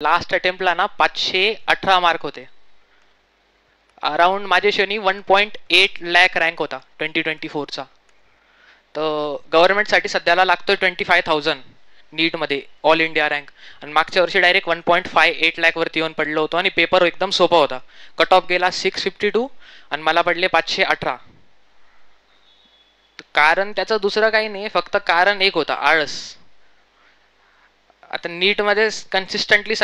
Last अटेम्प्टला ना 518 mark होते. Around माझे शनी 1.8 लॅक रँक होता 2024चा. तर गव्हर्नमेंटसाठी सध्याला लागतोय 25,000 नीटमध्ये ऑल इंडिया रँक. आणि मागच्या वर्षी डायरेक्ट 1.58 लॅक वरती येऊन पडलो होतो आणि पेपर एकदम सोपा होता. कट ऑफ गेला 652 आणि मला पडले 518. कारण त्याचं दुसरं काही नाही, फक्त कारण एक होता, आळस. आता नीटमध्ये कन्सिस्टन्सी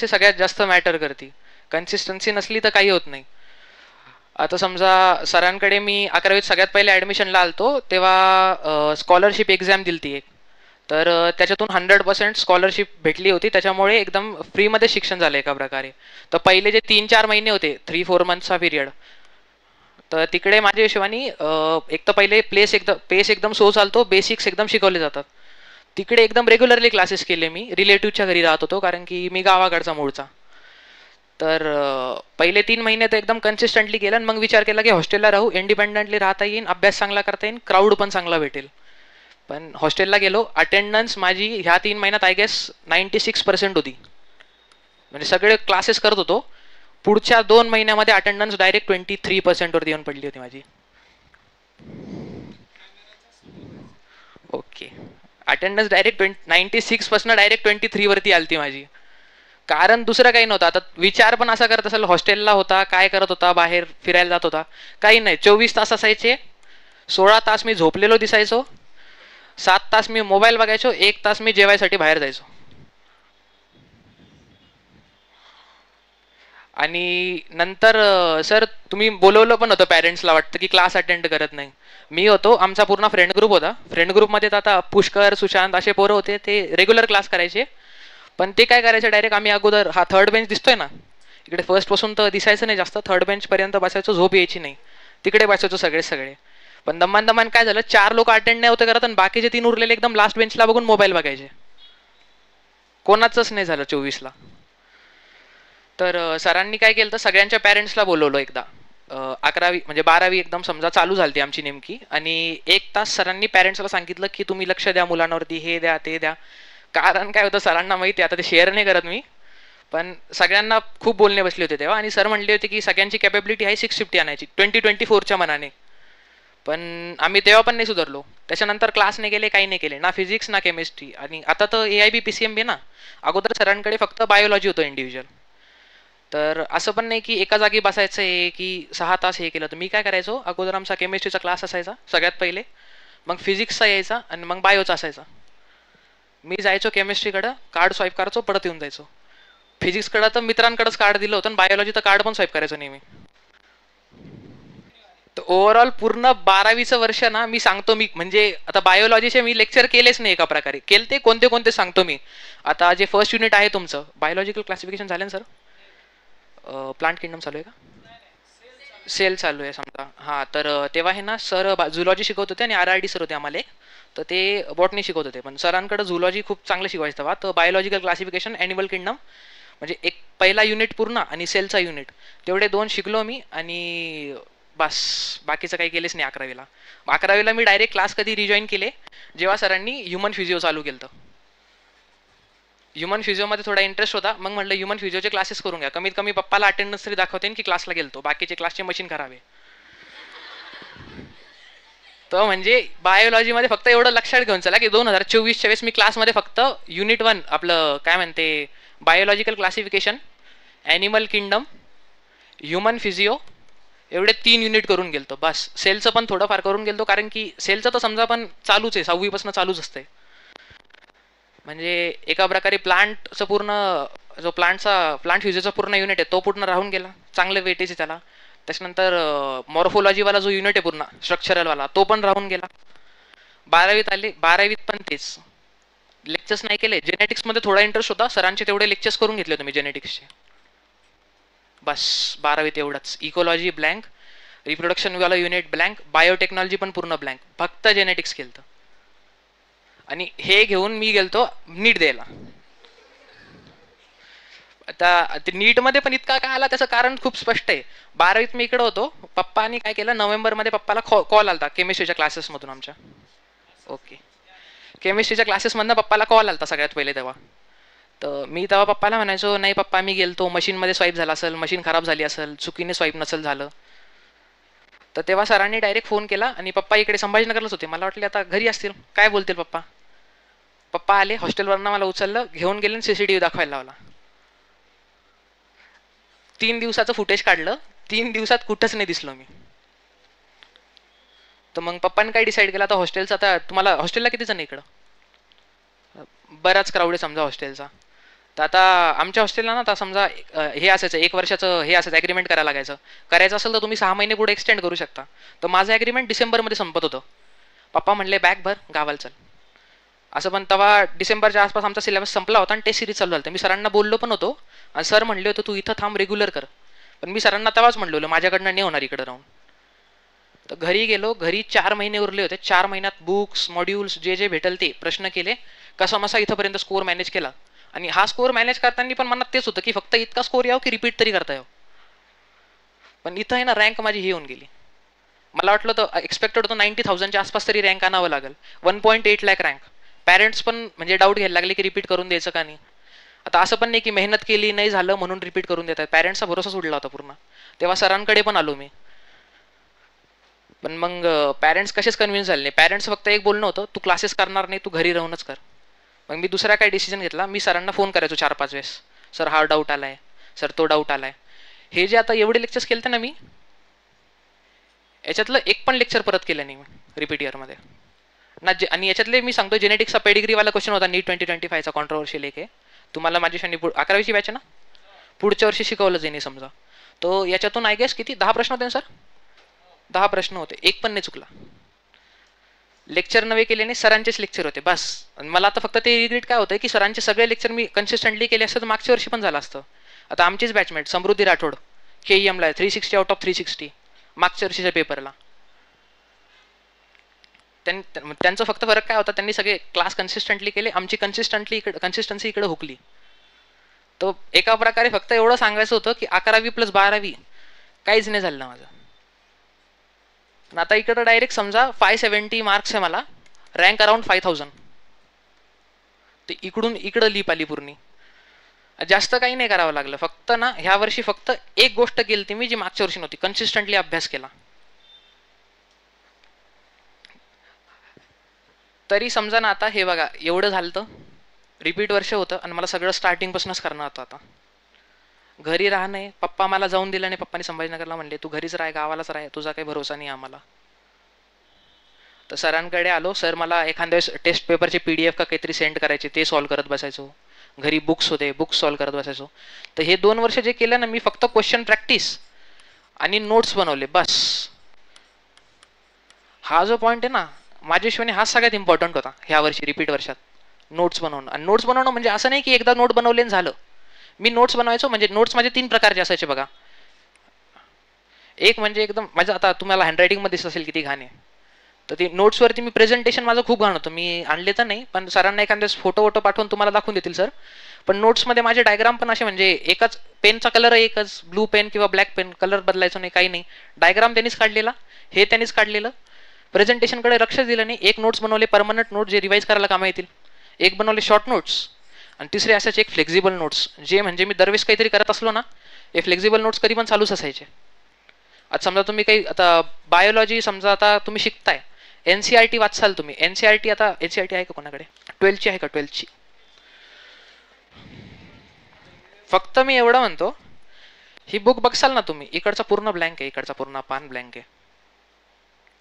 सगळ्यात जास्त मॅटर करते. कन्सिस्टन्सी नसली तर काही होत नाही. आता समजा सरांकडे मी 11वीत सगळ्यात पहिले ॲडमिशनला आलतो तेव्हा स्कॉलरशिप एक्झाम दिली एक. तर त्याच्यातून 100% स्कॉलरशिप भेटली होती. त्याच्यामुळे एकदम फ्रीमध्ये शिक्षण झालं एका प्रकारे. तर पहिले जे 3-4 महिने होते, 3-4 मंथचा पिरियड, तर तिकडे माझ्या हिशोबाने एक तर पहिले पेस एकदम सो चालतो, बेसिक्स एकदम शिकवले जातात. तिकडे एकदम रेग्युलरली क्लासेस केले मी. रिलेटिव्हच्या घरी राहत होतो कारण की मी गावाकडचा मूळचा. तर पहिले 3 महिने तर एकदम कन्सिस्टंटली केलं आणि मग विचार केला की हॉस्टेलला राहू, इंडिपेंडंटली राहता येईल, अभ्यास चांगला करता येईल, क्राऊड पण चांगला भेटेल. पण हॉस्टेलला गेलो. अटेंडन्स माझी ह्या 3 महिन्यात आय गेस 96% होती. म्हणजे सगळे क्लासेस करत होतो. पुढच्या 2 महिन्यामध्ये अटेंडन्स डायरेक्ट 23% वरती येऊन पडली होती माझी. ओके. अटेंडन्स डायरेक्ट 96 पासून डायरेक्ट 23 वरती आलती माझी. कारण दुसरं काही नव्हतं. आता विचार पण असा करत असेल, हॉस्टेलला होता, काय करत होता, बाहेर फिरायला जात होता, काही नाही. 24 तास असायचे, 16 तास मी झोपलेलो दिसायचो, 7 तास मी मोबाईल बघायचो, 1 तास मी जेवायसाठी बाहेर जायचो. आणि नंतर सर तुम्ही बोलवलं पण होतं पॅरेंट्सला, वाटतं की क्लास अटेंड करत नाही. मी होतो, आमचा पूर्ण फ्रेंड ग्रुप होता. फ्रेंड ग्रुपमध्ये तर आता पुष्कर, सुशांत असे पोरं होते, ते रेग्युलर क्लास करायचे. पण ते काय करायचे, डायरेक्ट आम्ही अगोदर हा थर्ड बेंच दिसतोय ना इकडे, फर्स्ट पासून तर दिसायचं नाही जास्त, थर्ड बेंच पर्यंत बसायचो, झोप यायची नाही, तिकडे बसायचो सगळे. पण दमान दमान काय झालं, 4 लोक अटेंड नाही होते करत आणि बाकीचे 3 उरलेले एकदम लास्ट बेंचला बघून मोबाईल बघायचे. कोणाचंच नाही झालं 24ला. तर सरांनी काय केलं, तर सगळ्यांच्या पॅरेंट्सला बोलवलं एकदा. 11वी म्हणजे 12वी एकदम समजा चालू झाली आमची नेमकी, आणि 1 तास सरांनी पॅरेंट्सला सांगितलं की तुम्ही लक्ष द्या मुलांवरती, हे द्या ते द्या. कारण काय होतं सरांना माहिती, आता ते शेअर नाही करत मी, पण सगळ्यांना खूप बोलणे बसले होते तेव्हा. आणि सर म्हणले होते की सगळ्यांची कॅपॅबिलिटी आहे 650 आणायची 2024च्या मनाने. पण आम्ही तेव्हा पण नाही सुधारलो. त्याच्यानंतर क्लास नाही केले, काही नाही केले, ना फिजिक्स ना केमिस्ट्री. आणि आता तर AIB PCMB ना, अगोदर सरांकडे फक्त बायोलॉजी होतं इंडिव्हिज्युअल. तर असं पण नाही की एका जागी बसायचं आहे की 6 तास हे केलं. तर मी काय करायचो, अगोदर आमचा केमिस्ट्रीचा क्लास असायचा सगळ्यात पहिले, मग फिजिक्सचा यायचा आणि मग बायोचा असायचा. मी जायचो केमिस्ट्रीकडं, कार्ड स्वाईप करायचो, परत येऊन जायचो. फिजिक्सकडं तर मित्रांकडेच कार्ड दिलं होतं आणि बायोलॉजी तर कार्ड पण स्वाईप करायचो नेहमी. तर ओव्हरऑल पूर्ण 12वीचं वर्ष ना, मी सांगतो, मी म्हणजे आता बायोलॉजीचे मी लेक्चर केलेच नाही एका प्रकारे. केलते कोणते कोणते सांगतो मी. आता जे फर्स्ट युनिट आहे तुमचं बायोलॉजिकल क्लासिफिकेशन झालं ना सर? प्लांट किंगडम चालू आहे का? सेल चालू आहे समजा. हां, तर तेव्हा हे ना सर झुलॉजी शिकवत होते आणि RRD सर होते आम्हाला एक. तर ते बॉटनी शिकवत होते. पण सरांकडे झुलॉजी खूप चांगलं शिकवायचं तेव्हा. तर बायोलॉजिकल क्लासिफिकेशन, ॲनिमल किंगडम, म्हणजे एक पहिला युनिट पूर्ण आणि सेलचा युनिट, तेवढे 2 शिकलो मी. आणि बस बाकीचं काही केलेच नाही 11वीला. 11वीला मी डायरेक्ट क्लास कधी रिजॉईन केले, जेव्हा सरांनी ह्युमन फिजिओ चालू केलं. ह्युमन फिजिओमध्ये थोडा इंटरेस्ट होता, मग म्हटलं ह्युमन फिजिओचे क्लासेस करून घ्या, कमीत कमी पप्पाला अटेंडन्स तरी दाखवते की क्लासला गेलतो, बाकीचे क्लासचे मशीन करावे. तर म्हणजे बायोलॉजीमध्ये फक्त एवढं लक्षात घेऊन चला की 2024च्या वेळेस मी क्लासमध्ये फक्त युनिट 1 आपलं काय म्हणते biological classification, animal kingdom, human physio, एवढे 3 युनिट करून गेलतो बस. सेलचं पण थोडंफार करून गेलतो, कारण की सेलचं तर समजा पण चालूच आहे, 6वीपासून चालूच असते. म्हणजे एका प्रकारे प्लांटचं पूर्ण, जो प्लांट फ्युजनचा पूर्ण युनिट आहे तो पूर्ण राहून गेला, चांगले वेटेज आहे त्याला. त्याच्यानंतर मॉर्फोलॉजीवाला जो युनिट आहे पूर्ण स्ट्रक्चरलवाला, तो पण राहून गेला. 12वीत आले, 12वीत पण तेच लेक्चर्स नाही केले. जेनेटिक्समध्ये थोडा इंटरेस्ट होता, सरांचे तेवढे लेक्चर्स करून घेतले होते मी जेनेटिक्सचे. बस 12वीत एवढंच. इकोलॉजी ब्लँक, रिप्रोडक्शनवाला युनिट ब्लँक, बायोटेक्नॉलॉजी पण पूर्ण ब्लँक, फक्त जेनेटिक्स केलं. आणि हे घेऊन मी गेलतो नीट द्यायला. आता ते नीटमध्ये पण इतका काय आला त्याचं कारण खूप स्पष्ट आहे. 12वीत मी इकडे होतो, पप्पानी काय केलं, नोव्हेंबरमध्ये पप्पाला कॉल आलता केमिस्ट्रीच्या क्लासेसमधून आमच्या. ओके, केमिस्ट्रीच्या क्लासेसमधनं पप्पाला कॉल आलता सगळ्यात पहिले तेव्हा. तर मी तेव्हा पप्पाला म्हणायचो, नाही पप्पा मी गेलतो, मशीनमध्ये स्वाईप झाला असेल, मशीन खराब झाली असेल, चुकीने स्वाईप नसेल झालं. तर तेव्हा सरांनी डायरेक्ट फोन केला आणि पप्पा इकडे संभाजीनगरलाच होते. मला वाटले आता घरी असतील, काय बोलतील पप्पा. पप्पा आले हॉस्टेलवरनं, मला उचललं, घेऊन गेले, सीसीटीव्ही दाखवायला लावला. 3 दिवसाचं फुटेज काढलं, 3 दिवसात कुठंच नाही दिसलो मी. तर मग पप्पाने काय डिसाईड केलं, आता हॉस्टेलचं, आता तुम्हाला हॉस्टेलला किती जण इकडं, बराच क्राऊड आहे समजा हॉस्टेलचा. तर आता आमच्या हॉस्टेलला ना, आता समजा हे असायचं 1 वर्षाचं हे असायचं, ॲग्रीमेंट करायला लागायचं. करायचं असेल तर तुम्ही 6 महिने पुढे एक्सटेंड करू शकता. तर माझं ॲग्रीमेंट डिसेंबरमध्ये संपत होतं. पप्पा म्हणले बॅग भर गावाला चल. असं पण तेव्हा डिसेंबरच्या आसपास आमचा सिलेबस संपला होता आणि टेस्ट सिरीज चालू झालं. मी सरांना बोललो पण होतो आणि सर म्हणले होते तू इथं थांब, रेग्युलर कर. पण मी सरांना तेव्हाच म्हणलो माझ्याकडनं नाही होणार इकडं राहून. तर घरी गेलो, घरी 4 महिने उरले होते. 4 महिन्यात बुक्स, मॉड्यूल्स जे जे भेटल ते प्रश्न केले, कसा मसा इथंपर्यंत स्कोअर मॅनेज केला. आणि हा स्कोअर मॅनेज करताना पण मनात तेच होतं की फक्त इतका स्कोअर यावं की रिपीट तरी करता यावं. पण इथं आहे ना, रँक माझी ही येऊन गेली. मला वाटलं तर एक्सपेक्टेड होतं 90,000च्या आसपास तरी रँक आणावं लागेल. 1.8 लाख रँक. पॅरेंट्स पण म्हणजे डाऊट घ्यायला लागले की रिपीट करून द्यायचं का नाही. आता असं पण नाही की मेहनत केली नाही झालं म्हणून रिपीट करून देतात. पॅरेंट्सचा भरोसा सोडला होता पूर्ण. तेव्हा सरांकडे पण आलो मी. पण मग पॅरेंट्स कसेच कन्व्हिन्स झाले नाही. पॅरेंट्स फक्त एक बोलणं होतं, तू क्लासेस करणार नाही, तू घरी राहूनच कर. मग मी दुसरा काय डिसिजन घेतला, मी सरांना फोन करायचो 4-5 वेळेस, सर हा डाऊट आलाय, सर तो डाऊट आलाय. हे जे आता एवढे लेक्चर्स केले ना मी, याच्यातलं एक पण लेक्चर परत केलं नाही मी रिपीट इयरमध्ये ना. आणि याच्यातले मी सांगतो, जेनेटिक्सचा पेडिग्रीवाला क्वेश्चन होता नीट 2025चा, कॉन्ट्रोवर्शियल एक आहे. तुम्हाला माझी शनी 11वीची बॅच ना, पुढच्या वर्षी शिकवलं जाईल समजा. तो याच्यातून आय गेस किती 10 प्रश्न होते सर, 10 प्रश्न होते, एक पण नाही चुकला. लेक्चर नवे केले नाही, सरांचेच लेक्चर होते बस. मला आता फक्त ते रिग्रेट काय होतं की सरांचे सगळे लेक्चर मी कन्सिस्टंटली केले असतं तर मागच्या वर्षी पण झालं असतं. आता आमचीच बॅचमेट समृद्धी राठोड KEMला 360 आउट ऑफ 360 मागच्या वर्षीच्या पेपरला. त्यांचं फक्त फरक काय होता, त्यांनी सगळे क्लास कन्सिस्टंटली केले, आमची कन्सिस्टन्सी इकडे हुकली. तो एका प्रकारे फक्त एवढं सांगायचं होतं की 11वी + 12वी काहीच नाही झालं माझं. आता इकडं डायरेक्ट समजा 570 मार्क्स आहे मला, रँक अराउंड 5000. ते इकडून इकडं लीप आली पूर्ण. जास्त काही नाही करावं लागलं. फक्त ना ह्या वर्षी फक्त एक गोष्ट केली ती मी, जी मागच्या वर्षी नव्हती, कन्सिस्टंटली अभ्यास केला. तरी समजा ना, आता हे बघा एवढं झालं तर रिपीट वर्ष होतं आणि मला सगळं स्टार्टिंगपासूनच करणं होतं. आता घरी राहणे, पप्पा मला जाऊन दिलं नाही. पप्पानी संभाजीनगरला म्हणले तू घरीच राह, गावालाच राह, तुझा काही भरोसा नाही आम्हाला. तर सरांकडे आलो, सर मला एखाद्या वेळेस टेस्ट पेपरचे PDF का काहीतरी सेंड करायचे, ते सॉल्व्ह करत बसायचो. घरी बुक्स होते, बुक्स सॉल्व्ह करत बसायचो. तर हे 2 वर्ष जे केलं ना मी, फक्त क्वेश्चन प्रॅक्टिस आणि नोट्स बनवले बस. हा जो पॉईंट आहे ना, माझ्या हिशोबाने हा सगळ्यात इम्पॉर्टंट होता ह्या वर्षी रिपीट वर्षात, नोट्स बनवणं. आणि नोट्स बनवणं म्हणजे असं नाही की एकदा नोट बनवले झालं. मी नोट्स बनवायचो, म्हणजे नोट्स माझे 3 प्रकारचे असायचे बघा. एक म्हणजे एकदम माझं, आता तुम्हाला हँडरायटिंगमध्ये दिसत असेल किती घाण आहे, तर ती नोट्सवरती मी प्रेझेंटेशन माझं खूप घाण होतं. मी आणले तर नाही, पण सरांना एखाद्या फोटो पाठवून तुम्हाला दाखवून देतील सर. पण नोट्समध्ये माझे डायग्राम पण असे, म्हणजे एकच पेनचा कलर एकच, ब्लू पेन किंवा ब्लॅक पेन, कलर बदलायचो नाही, काही नाही. डायग्राम त्यांनीच काढलेला, हे त्यांनीच काढलेलं. प्रेझेंटेशनकडे लक्ष दिलं नाही. एक नोट्स बनवले परमनंट नोट्स, जे रिवाइज करायला कामा येतील. एक बनवले शॉर्ट नोट्स, आणि तिसरे असायचे एक फ्लेक्झिबल नोट्स, जे म्हणजे मी दरवेळेस काहीतरी करत असलो ना, हे फ्लेक्झिबल नोट्स कधी पण चालूच असायचे. आता समजा तुम्ही काही, आता बायोलॉजी समजा आता तुम्ही शिकताय, NCERT वाचाल तुम्ही. NCERT आता NCERT आहे का कोणाकडे? 12ची आहे का? 12ची. फक्त मी एवढं म्हणतो, ही बुक बघसाल ना तुम्ही, इकडचा पूर्ण ब्लँक आहे, इकडचा पूर्ण पान ब्लँक आहे.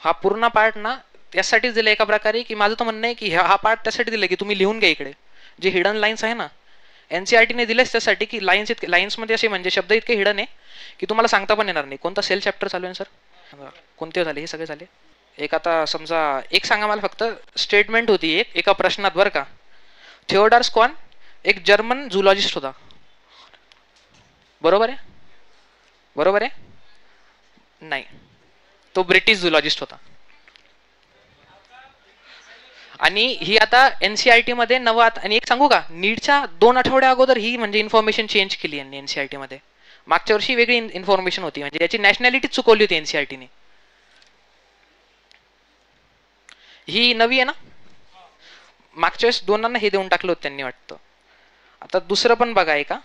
हा पूर्ण पार्ट ना त्यासाठीच दिलं एका प्रकारे, की माझं तर म्हणणं आहे की हा पार्ट त्यासाठी दिलं की तुम्ही लिहून घ्या इकडे. जे हिडन लाईन्स आहे ना, NCERTने दिलेच त्यासाठी की लाईन्समध्ये असे म्हणजे शब्द इतके हिडन आहे की तुम्हाला सांगता पण येणार नाही. कोणता सेल चॅप्टर चालू आहे सर? कोणते झाले? हे सगळे झाले. एक आता समजा एक सांगा मला, फक्त स्टेटमेंट होती एका प्रश्नात बरं का. थिओडॉर स्क्वान एक जर्मन झुलॉजिस्ट होता, बरोबर आहे? बरोबर आहे? नाही, तो ब्रिटिश झुलॉजिस्ट होता. आणि ही आता NCERT मध्ये नवात. आणि एक सांगू का, नीटच्या 2 आठवड्या अगोदर ही म्हणजे इन्फॉर्मेशन चेंज केली यांनी NCERT मध्ये. मागच्या वर्षी वेगळी इन्फॉर्मेशन होती, म्हणजे याची नॅशनॅलिटी चुकवली होती NCERTने. ही नवी आहे ना, मागच्या वेळेस 2 हे देऊन टाकलं होतं त्यांनी वाटतं. आता दुसरं पण बघा आहे का.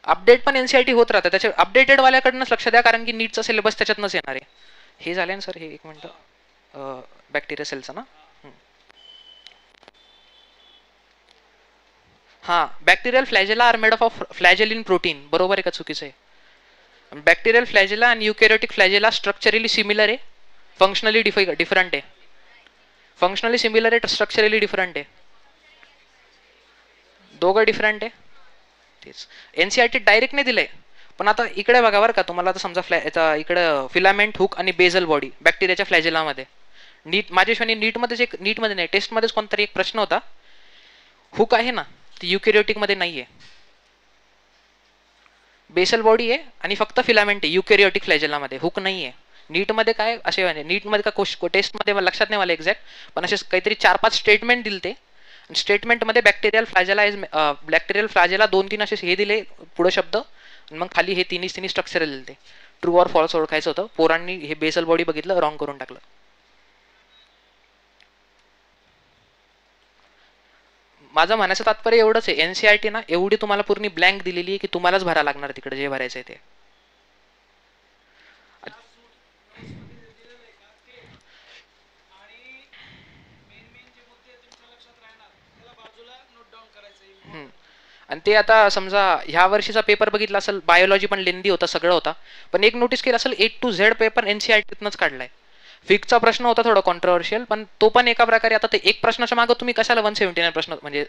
अपडेट पण एनसीआरटी होत राहतं, त्याच्या अपडेटेड वाल्याकडनंच लक्ष द्या, कारण की नीटचा सिलेबस त्याच्यातनंच येणार आहे. हे झाले ना सर, हे एक मिनटं बॅक्टेरिया सेलचं ना. हां, bacterial flagella are made of flagellin protein, बरोबर आहे का चुकीचं आहे. बॅक्टेरियल फ्लॅजेला आणि युकॅरियोटिक फ्लॅजेला स्ट्रक्चरली सिमिलर आहे, फंक्शनली डिफरंट आहे. फंक्शनली सिमिलर आहे, स्ट्रक्चरली डिफरंट आहे, दोघं डिफरंट आहे. तेच एनसीआरटी डायरेक्ट नाही दिलंय. पण आता इकडे बघा बरं का, तुम्हाला आता समजा इकडे फिलामेंट हुक आणि बेझल बॉडी बॅक्टेरियाच्या फ्लॅजेलामध्ये, नीट माझ्याशिवाय नीटमध्येच एक, नीटमध्ये नाही टेस्टमध्येच कोणतरी एक प्रश्न होता, हुक आहे ना ती युकॅरियोटिक मध्ये नाहीये, बेसल बॉडी आहे आणि फक्त फिलामेंट आहे युकॅरियोटिक फ्लॅजेलामध्ये, हुक नाहीये. नीटमध्ये काय असे म्हणजे नीटमध्ये का टेस्टमध्ये मला लक्षात नाही मला एक्झॅक्ट, पण असे काहीतरी 4-5 स्टेटमेंट दिले. स्टेटमेंटमध्ये बॅक्टेरियल फ्लॅजेला 2-3 असे हे दिले पुढे शब्द, मग खाली हे तिन्ही स्ट्रक्चर दिले. ट्रू ऑर फॉल्स ओळखायचं होतं, पोरांनी हे बेसल बॉडी बघितलं, रॉंग करून टाकलं. माझं म्हणायचं तात्पर्य एवढंच आहे, एनसीआरटी ना एवढी तुम्हाला पूर्ण ब्लँक दिलेली आहे की तुम्हालाच भरा लागणार तिकडे जे भरायचं आहे ते. आणि ते आता समजा ह्या वर्षीचा पेपर बघितला असेल, बायोलॉजी पण लेंदी होता, सगळं होता, पण एक नोटीस केलं असेल A to Z पेपर एनसीआरटीतनंच काढलाय. फिक्सचा प्रश्न होता थोडा कॉन्ट्रोवर्शियल, पण तो पण एका प्रकारे आता ते एक प्रश्नाच्या मागे तुम्ही कशाला 179 प्रश्न म्हणजे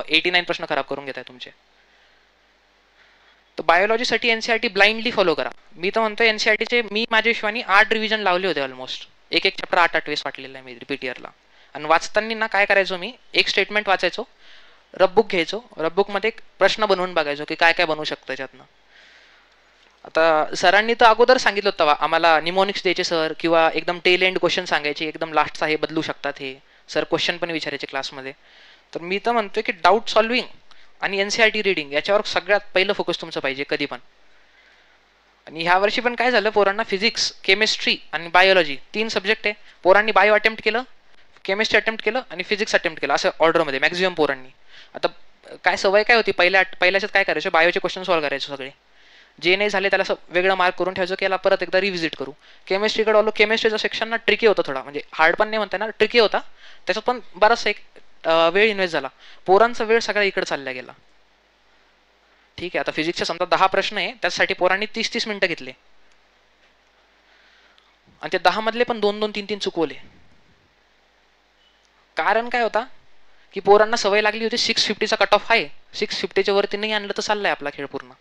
89 प्रश्न खराब करून घेताय तुमचे. तर बायोलॉजीसाठी एनसीआरटी ब्लाइंडली फॉलो करा. मी तर म्हणतो एनसीआरटीचे मी माझ्या हिशोबाने 8 रिव्हिजन लावले होते ऑलमोस्ट, एक चॅप्टर 8-8 वेळेस वाटलेला आहे मी रिपीट इयरला. आणि वाचताना ना काय करायचो, मी एक स्टेटमेंट वाचायचो, रबबुक घ्यायचो, रबबुकमध्ये एक प्रश्न बनवून बघायचो की काय काय बनवू शकतं त्याच्यातनं. आता सरांनी तर अगोदर सांगितलं होतं आम्हाला निमोनिक्स द्यायचे सर, किंवा एकदम टेल एंड क्वेश्चन सांगायचे, एकदम लास्टचा हे बदलू शकतात हे सर, क्वेश्चन पण विचारायचे क्लासमध्ये. तर मी तर म्हणतोय की डाऊट सॉल्विंग आणि एनसीआरटी रिडिंग याच्यावर सगळ्यात पहिलं फोकस तुमचं पाहिजे कधी पण. आणि ह्या वर्षी पण काय झालं, पोरांना फिजिक्स, केमिस्ट्री आणि बायोलॉजी 3 सब्जेक्ट आहे. पोरांनी बायो अटेम्प्ट केलं, केमिस्ट्री अटेम्प्ट केलं आणि फिजिक्स अटेम्प्ट केलं, असं ऑर्डरमध्ये मॅक्झिमम पोरांनी. आता काय सवय काय होती, पहिल्याच्यात काय करायचं, बायोचे क्वेश्चन सॉल्व्ह करायचे सगळे, जे नाही झाले त्याला असं वेगळं मार्क करून ठेवायचं की याला परत एकदा रिव्हिजिट करू. केमिस्ट्रीकडे आलो, केमिस्ट्रीचा सेक्शन ना ट्रिकी होता थोडा, म्हणजे हार्ड पण नाही म्हणता ना, ट्रिकी होता, त्याच्यात पण बराचसा एक वेळ इन्व्हेस्ट झाला. पोरांचा वेळ सगळा इकडे चालला गेला. ठीक आहे, आता फिजिक्सचे समजा 10 प्रश्न आहे, त्यासाठी पोरांनी 30-30 मिनिटं घेतले आणि ते 10 मधले पण 2-2, 3-3 चुकवले. कारण काय होता की पोरांना सवय लागली होती 650चा कट ऑफ आहे, 650च्या वरती नाही आणलं तर चाललाय आपला खेळ पूर्ण.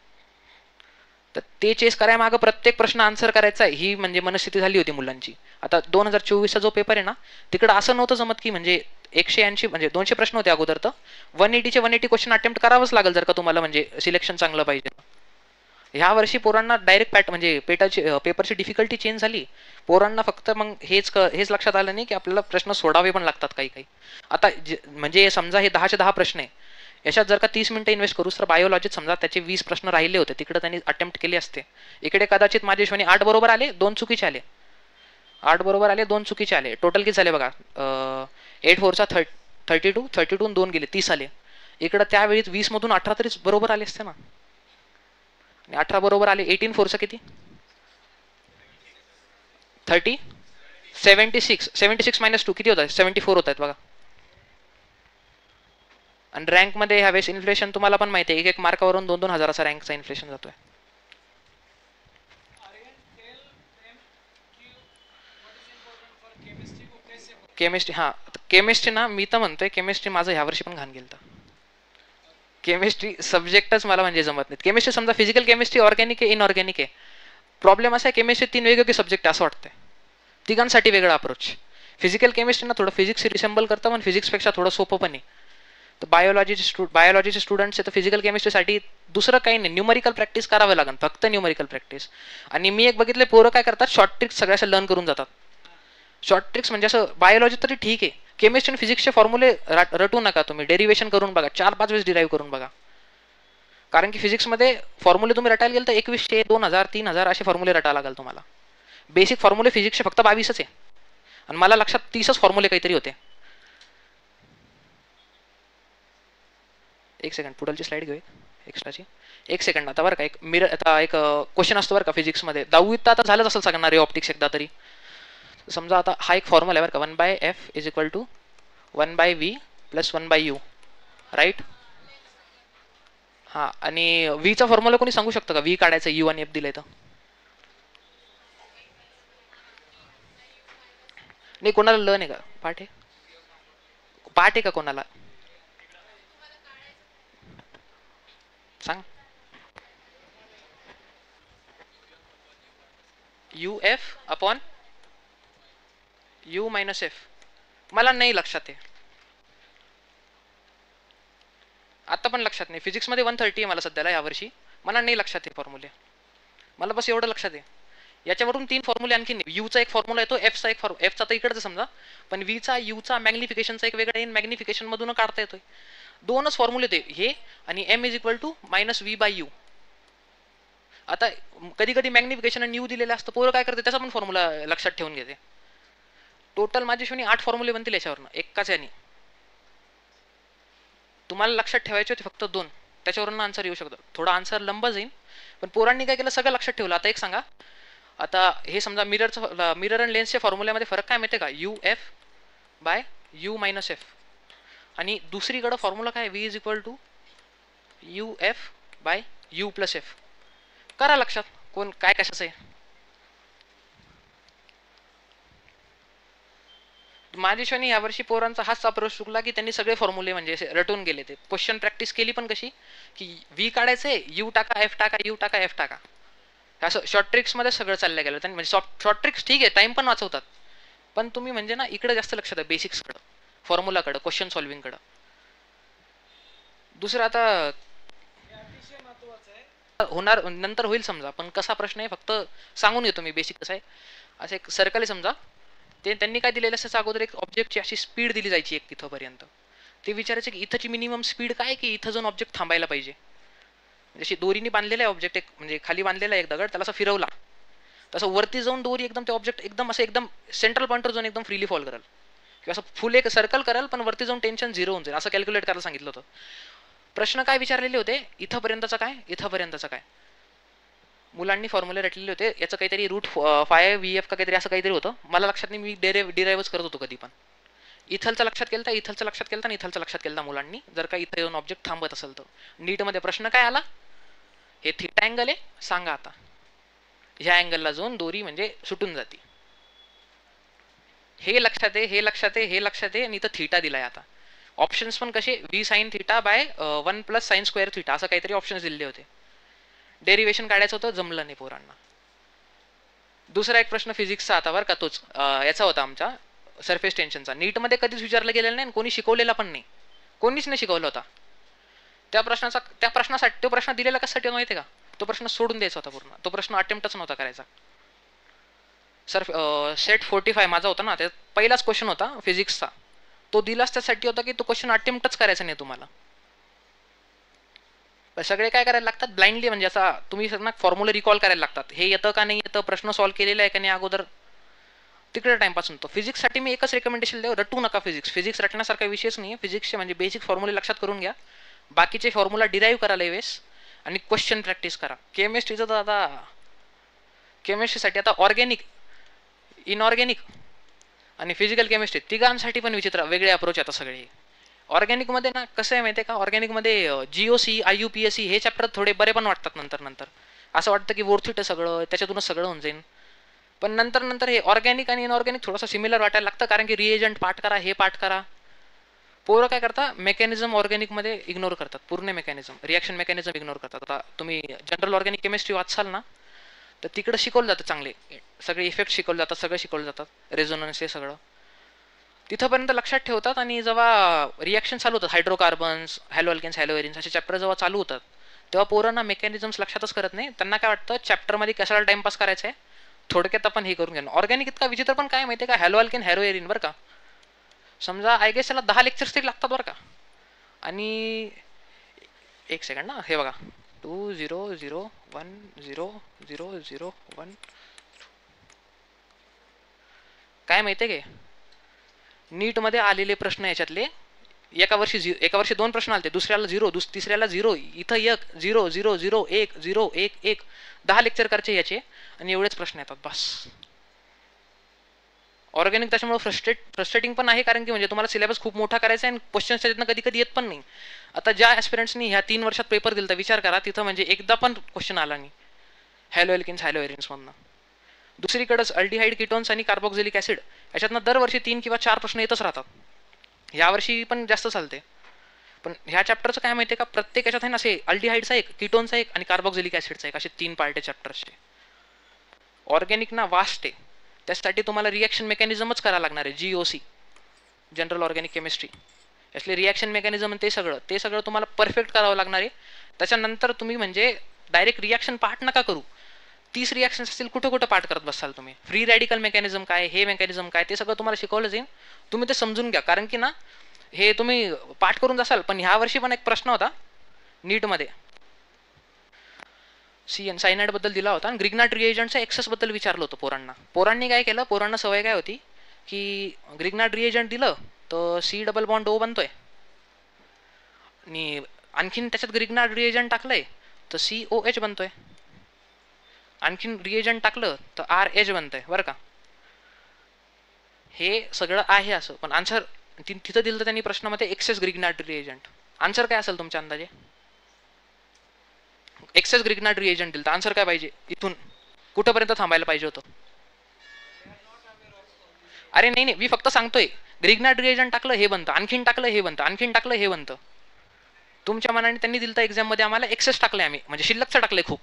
तर ते चेस कराय मागं प्रत्येक प्रश्न आन्सर करायचा आहे, ही म्हणजे मनस्थिती झाली होती मुलांची. आता 2024चा जो पेपर आहे ना, तिकडं असं नव्हतं जमत की म्हणजे 180 म्हणजे 200 प्रश्न होते अगोदर, तर 180चे 180 क्वेश्चन अटेम्प्ट करावंच लागेल जर का तुम्हाला म्हणजे सिलेक्शन चांगलं पाहिजे. ह्या वर्षी पोरांना डायरेक्ट म्हणजे पेपरची डिफिकल्टी चेंज झाली. पोरांना फक्त मग हेच लक्षात आलं नाही की आपल्याला प्रश्न सोडावे पण लागतात काही काही. आता म्हणजे समजा हे 10चे 10 प्रश्न आहे, याच्यात जर का 30 मिनिटं इन्व्हेस्ट करूस तर बायोलॉजीत समजा त्याचे 20 प्रश्न राहिले होते, तिकडे त्यांनी अटेम्प्ट केले असते. इकडे कदाचित माझ्या हिशोबाने 8 बरोबर आले, 2 चुकीचे आले, 8 बरोबर आले, 2 चुकीचे आले, टोटल किती झाले बघा, 8 4 32, 32 2 गेले, 30 आले. इकडं त्यावेळी 20 मधून 18 तरीच बरोबर आले असते ना, आणि 18 बरोबर आले, 18 4 किती, 30, 76 -2 किती होत आहे, 74 होत आहेत बघा. आणि रँकमध्ये ह्यावेळेस इन्फ्लेशन तुम्हाला पण माहिती आहे, एक मार्कावरून 2-2 हजाराचा रँकचा इन्फ्लेशन जातोय. केमिस्ट्री, हां केमिस्ट्री ना, मी तर म्हणतोय केमिस्ट्री माझं ह्या वर्षी पण घाण गेलं. केमिस्ट्री सब्जेक्टच मला म्हणजे जमत नाही. केमिस्ट्री समजा फिजिकल केमिस्ट्री, ऑर्गॅनिक आहे, इनऑर्गॅनिक आहे. प्रॉब्लेम असा आहे केमिस्ट्री 3 वेगवेगळे सब्जेक्ट असं वाटतंय, तिघांसाठी वेगळा अप्रोच. फिजिकल केमिस्ट्री ना थोडं फिजिक्स रिसेंबल करतं, पण फिजिक्सपेक्षा थोडं सोपं पण आहे. तर बायोलॉजीचे स्टुडंट्स आहे, तर फिजिकल केमिस्ट्रीसाठी दुसरं काही नाही, न्यूमरिकल प्रॅक्टिस करावं लागेल, फक्त न्यूमरिकल प्रॅक्टिस. आणि मी एक बघितले पोरं काय करतात, शॉर्ट ट्रिक्स सगळ्या लर्न करून जातात. शॉर्ट ट्रिक्स म्हणजे असं बायोलॉजी तरी ठीक आहे, केमिस्ट्री आणि फिजिक्सचे फॉर्म्युले रटू नका तुम्ही, डेरिवेशन करून बघा, 4-5 वेळेस डिराईव्ह करून बघा. कारण की फिजिक्समध्ये फॉर्म्युले तुम्ही रटायला गेल तर 2100, 2000, 3000 असे फॉर्म्युले रटायला लागेल तुम्हाला. बेसिक फॉर्म्युले फिजिक्सचे फक्त 22च आहे, आणि मला लक्षात 30च फॉर्म्युले काहीतरी होते. एक सेकंड, पुढलची स्लाइड घेऊ एक्स्ट्राची. एक सेकंड. आता बरं का एक मिरर, आता एक क्वेश्चन असतो बरं का फिजिक्समध्ये, 10वीत तर आता झालंच असेल सगळ्यांना रे ऑप्टिक्स एकदा तरी. समजा आता हा एक फॉर्म्युला आहे बरं का, 1/f is equal to 1/v plus 1/u, right. हां, आणि व्हीचा फॉर्म्युला कोणी सांगू शकतं का, व्ही काढायचं यू आणि एफ दिलंय तर? नाही, कोणाला ल नाही का, पाठ आहे, पाठ आहे का कोणाला, सांग. U F upon you minus F. मला नाही लक्षात आहे, आता पण लक्षात नाही. फिजिक्समध्ये 130 आहे मला सध्याला यावर्षी, मला नाही लक्षात आहे फॉर्म्युले. मला बस एवढं लक्षात आहे. याच्यावरून 3 फॉर्म्युले आणखी नाही. यूचा एक फॉर्म्युला येतो, एफचा एक एफचा तर इकडचं समजा, पण व्हीचा यूचा मॅग्निफिकेशनचा एक वेगळा येईल, मॅग्निफिकेशन मधून काढता येतोय. 2च फॉर्म्युले ते हे आणि M is equal to minus V by U. आता कधी कधी मॅग्निफिकेशन आणि यू दिलेलं असतं, पोरं काय करते त्याचा पण फॉर्म्युला लक्षात ठेवून घेते. टोटल माझ्या शोनी 8 फॉर्म्युले बनतील याच्यावरनं एकाच याने. तुम्हाला लक्षात ठेवायचे होते फक्त 2, त्याच्यावरून आन्सर येऊ शकतो. थोडा आन्सर लंब जाईल, पण पोरांनी काय केलं सगळं लक्षात ठेवलं. आता एक सांगा, आता हे समजा मिरर आणि लेन्सच्या फॉर्म्युल्यामध्ये फरक काय माहिती आहे का, U F by U minus F. आणि दुसरीकडं फॉर्म्युला काय, V is equal to U F by U plus F. करा लक्षात कोण काय कशाचं आहे. माझ्या शनी यावर्षी पोरांचा हाच अप्रोच चुकला की त्यांनी सगळे फॉर्म्युले म्हणजे रटून गेले. ते क्वेश्चन प्रॅक्टिस केली पण कशी की व्ही काढायचे, यू टाका एफ टाका, यू टाका एफ टाका, असं शॉर्ट ट्रिक्स मध्ये सगळं चाललं गेलं. म्हणजे शॉर्ट ट्रिक्स ठीक आहे, टाइम पण वाचवतात, पण तुम्ही म्हणजे ना इकडे जास्त लक्ष द्या, बेसिक्सकडं, फॉर्म्युलाकडं, क्वेश्चन सॉल्व्हिंगकडं. दुसरं आता होणार नंतर होईल समजा, पण कसा प्रश्न आहे फक्त सांगून येतो मी बेसिक कसं आहे. असं एक सर्कल आहे समजा, ते त्यांनी काय दिलेलं असं अगोदर एक ऑब्जेक्टची अशी स्पीड दिली जायची एक तिथंपर्यंत. ते विचारायचे की इथंची मिनिमम स्पीड काय, की इथं जाऊन ऑब्जेक्ट थांबायला पाहिजे. जशी दोरीने बांधलेला आहे ऑब्जेक्ट, एक म्हणजे खाली बांधलेला आहे एक दगड, त्याला असं फिरवला तसं वरती जाऊन दोरी एकदम ते ऑब्जेक्ट एकदम असं एकदम सेंट्रल पॉईंटवर जाऊन एकदम फ्रीली फॉल करेल, किंवा असं फुल एक सर्कल करेल, पण वरती जाऊन टेन्शन 0 होऊन जाईल, असं कॅल्क्युलेट करायला सांगितलं होतं. प्रश्न काय विचारलेले होते, इथंपर्यंतचं काय, इथंपर्यंतचं काय. मुलांनी फॉर्म्युले रटलेले होते, याचं काहीतरी रूट 5 व्ही एफ का काहीतरी असं काहीतरी होतं, मला लक्षात नाही, मी डिराईव्हच करत होतो कधी पण. इथलचं लक्षात केलं, इथलचं लक्षात केलं आणि इथलचं लक्षात केलं मुलांनी, जर का इथं येऊन ऑब्जेक्ट थांबत असेल तर. नीटमध्ये प्रश्न काय आला, हे थीटा अँगल आहे, सांगा आता ह्या अँगलला जाऊन दोरी म्हणजे सुटून जाते. हे लक्षात आहे, हे लक्षात आहे, हे लक्षात आहे, आणि इथं थीटा दिलाय. आता ऑप्शन्स पण कसे, V sine theta by 1 plus sine square theta असं काहीतरी ऑप्शन्स दिले होते. डेरिवेशन काढायचं होतं, जमलं नाही पोरांना. दुसरा एक प्रश्न फिजिक्सचा आता बरं का, तोच याचा होता आमच्या सरफेस टेन्शनचा. नीटमध्ये कधीच विचारलं गेलेलं नाही, कोणी शिकवलेला पण नाही, कोणीच नाही शिकवला होता. त्या प्रश्नासाठी तो प्रश्न दिलेला कशासाठी माहिती आहे का, तो प्रश्न सोडून द्यायचा होता पूर्ण, तो प्रश्न अटेम्प्टच नव्हता करायचा. सर सेट 45 माझा होता ना, त्यात पहिलाच क्वेश्चन होता फिजिक्सचा, तो दिलाच त्यासाठी होता की तो क्वेश्चन अटेम्प्टच करायचा नाही तुम्हाला. सगळे काय करायला लागतात ब्लाइंडली, म्हणजे असा तुम्ही सगळं फॉर्म्युला रिकॉल करायला लागतात, हे येतं का नाही येतं, प्रश्न सॉल्व्ह केलेला आहे का नाही अगोदर, तिकडे टाइमपास होतो. फिजिक्ससाठी मी एकच रेकमेंडेशन देऊ, रटू नका फिजिक्स रटण्यासारखा विषयच नाही आहे. फिजिक्सचे म्हणजे बेसिक फॉर्म्युले लक्षात करून घ्या, बाकीचे फॉर्म्युला डिराईव्ह करायला वेळेस, आणि क्वेश्चन प्रॅक्टिस करा. केमिस्ट्रीचं तर आता केमिस्ट्रीसाठी आता ऑर्गॅनिक, इनऑर्गॅनिक आणि फिजिकल केमिस्ट्री तिघांसाठी पण विचित्र वेगळे अप्रोच आता सगळे. ऑर्गॅनिकमध्ये ना कसं आहे माहिती आहे का, ऑर्गॅनिकमध्ये जीओसी IUPAC हे चॅप्टर थोडे बरे पण वाटतात नंतर नंतर, असं वाटतं की वोर्थिट सगळं त्याच्यातूनच सगळं होऊन जाईल, पण नंतर नंतर हे ऑर्गॅनिक आणि इनऑर्गॅनिक थोडंसं सिमिलर वाटायला लागतं, कारण की रिएजंट पाठ करा, हे पाठ करा. पोरं काय करतात, मेकॅनिझम ऑर्गॅनिकमध्ये इग्नोर करतात, पूर्ण मेकॅनिझम रिॲक्शन मेकॅनिझम इग्नोर करतात. आता तुम्ही जनरल ऑर्गॅनिक केमिस्ट्री वाचाल ना, तर तिकडं शिकवलं जातं चांगले, सगळे इफेक्ट शिकवले जातात, सगळं शिकवलं जातात, रेझोनन्स हे सगळं तिथंपर्यंत लक्षात ठेवतात. आणि जेव्हा रिॲक्शन चालू होतात, हायड्रोकार्बन्स, हॅलोअल्केन्स, हॅलोएरिन्स असे चॅप्टर जेव्हा चालू होतात, तेव्हा पोरांना मेकॅनिझम्स लक्षातच करत नाही. त्यांना काय वाटतं चॅप्टरमध्ये कशाला टाइमपास करायचा आहे, थोडक्यात आपण हे करून घेणं. ऑर्गॅनिक इतका विचित्र पण काय माहिती आहे का, हॅलोअल्केन हॅलोएरिन बरं का, समजा आय गेस त्याला 10 लेक्चर्स तरी लागतात बरं का. आणि एक सेकंड ना, हे बघा 20010001 काय माहिती आहे का, नीटमध्ये आलेले प्रश्न याच्यातले एका वर्षी 2 प्रश्न आलते, दुसऱ्याला 0, तिसऱ्याला 0, इथं 1, 0 0 0 1 0 1 1. 10 लेक्चर करायचे याचे आणि एवढेच प्रश्न येतात बस. ऑर्गॅनिक त्याच्यामुळे फ्रस्ट्रेटिंग पण आहे, कारण की म्हणजे तुम्हाला सिलेबस खूप मोठा करायचा आहे आणि क्वेश्चन्स त्याच्यातनं कधी कधी येत पण नाही. आता ज्या ॲस्पिरंट्सनी ह्या 3 वर्षात पेपर दिला विचार करा, तिथं म्हणजे एकदा पण क्वेश्चन आला नाही हॅलो एल्किन्स मधनं. दुसरीकडेच अल्डिहाइड किटोन्स आणि कार्बोक्झिलिक ऍसिड याच्यातनं दरवर्षी 3 किंवा 4 प्रश्न येतच राहतात. यावर्षी पण जास्त चालते. पण ह्या चॅप्टरचं काय माहितीये का, प्रत्येक याच्यात आहे ना असे अल्डिहाइडचा एक, किटोनचा एक आणि कार्बोक्झिलिक ऍसिडचा एक, असे 3 पार्ट आहे चॅप्टरचे. ऑर्गॅनिक ना वास्ट आहे, त्यासाठी तुम्हाला रिॲक्शन मेकॅनिझमच करायला लागणार आहे, GOC जनरल ऑर्गॅनिक केमिस्ट्री. यातले रिॲक्शन मेकॅनिझम ते सगळं तुम्हाला परफेक्ट करावं लागणार आहे. त्याच्यानंतर तुम्ही म्हणजे डायरेक्ट रिॲक्शन पार्ट नका करू, 30 रिॲक्शन असतील कुठं कुठं पार्ट करत बसाल तुम्ही. फ्री रॅडिकल मेकॅनिझम काय, हे मेकॅनिझम काय, ते सगळं तुम्हाला शिकवलं जाईल. तुम्ही ते समजून घ्या, कारण की ना हे तुम्ही पाठ करून जासाल. पण ह्या वर्षी पण एक प्रश्न होता नीटमध्ये, सायनाइड बद्दल दिला होता आणि ग्रिग्नाट रिएजंटच्या एक्सेस बद्दल विचारलं होतं पोरांना. पोरांनी काय केलं, पोरांना सवय काय होती की ग्रिग्नाट रिएजंट दिलं तर C डबल बॉन्ड O बनतोय आणि आणखीन त्याच्यात ग्रिग्नाट रिएजंट टाकलंय तर COH बनतोय, आणखीन रिएजंट टाकलं तर RH बनतंय बरं का. हे सगळं आहे असं, पण आन्सर तिथं दिलं तर त्यांनी प्रश्नामध्ये एक्सेस ग्रिग्नाट रिएजंट. आन्सर काय असेल तुमच्या अंदाजे? एक्सेस ग्रिग्नाट रिएजंट दिलं तर आन्सर काय पाहिजे, इथून कुठंपर्यंत थांबायला पाहिजे होतं? अरे नाही नाही, मी फक्त सांगतोय ग्रिग्नाट रिएजंट टाकलं हे बनतं, आणखीन टाकलं हे बनतं, आणखीन टाकलं हे बनतं. तुमच्या मनाने त्यांनी दिलं एक्झाम मध्ये, आम्हाला एक्सेस टाकलंय आम्ही, म्हणजे शिल्लकचं टाकलंय खूप.